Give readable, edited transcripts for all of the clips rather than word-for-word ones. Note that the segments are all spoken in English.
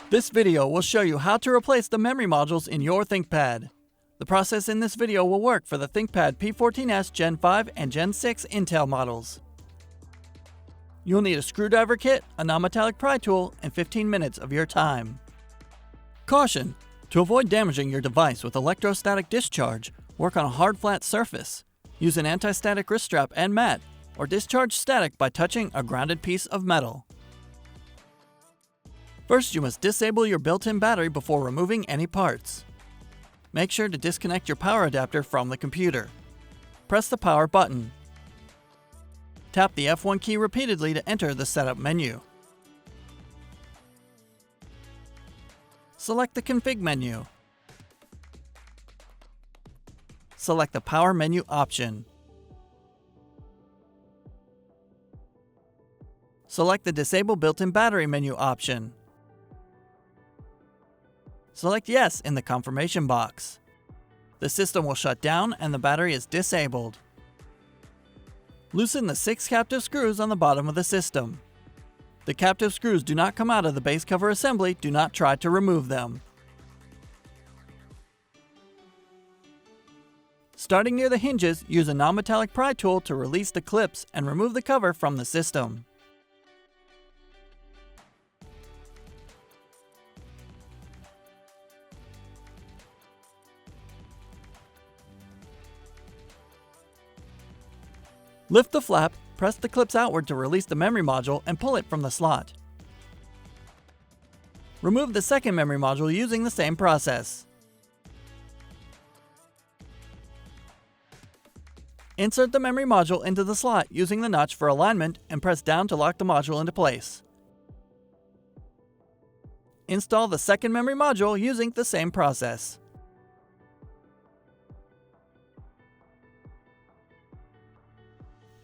This video will show you how to replace the memory modules in your ThinkPad. The process in this video will work for the ThinkPad P14s Gen 5 and Gen 6 Intel models. You'll need a screwdriver kit, a non-metallic pry tool, and 15 minutes of your time. Caution! To avoid damaging your device with electrostatic discharge, work on a hard flat surface. Use an anti-static wrist strap and mat, or discharge static by touching a grounded piece of metal. First, you must disable your built-in battery before removing any parts. Make sure to disconnect your power adapter from the computer. Press the power button. Tap the F1 key repeatedly to enter the setup menu. Select the config menu. Select the power menu option. Select the disable built-in battery menu option. Select yes in the confirmation box. The system will shut down and the battery is disabled. Loosen the 6 captive screws on the bottom of the system. The captive screws do not come out of the base cover assembly. Do not try to remove them. Starting near the hinges, use a non-metallic pry tool to release the clips and remove the cover from the system. Lift the flap, press the clips outward to release the memory module and pull it from the slot. Remove the second memory module using the same process. Insert the memory module into the slot using the notch for alignment and press down to lock the module into place. Install the second memory module using the same process.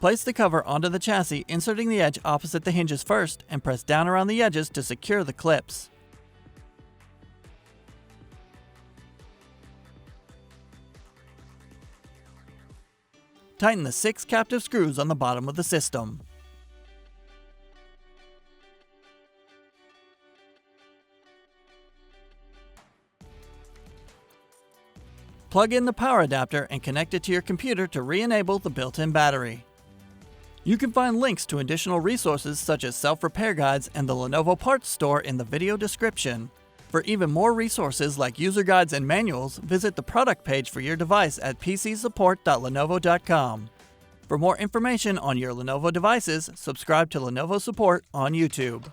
Place the cover onto the chassis, inserting the edge opposite the hinges first, and press down around the edges to secure the clips. Tighten the 6 captive screws on the bottom of the system. Plug in the power adapter and connect it to your computer to re-enable the built-in battery. You can find links to additional resources such as self-repair guides and the Lenovo parts store in the video description. For even more resources like user guides and manuals, visit the product page for your device at pcsupport.lenovo.com. For more information on your Lenovo devices, subscribe to Lenovo Support on YouTube.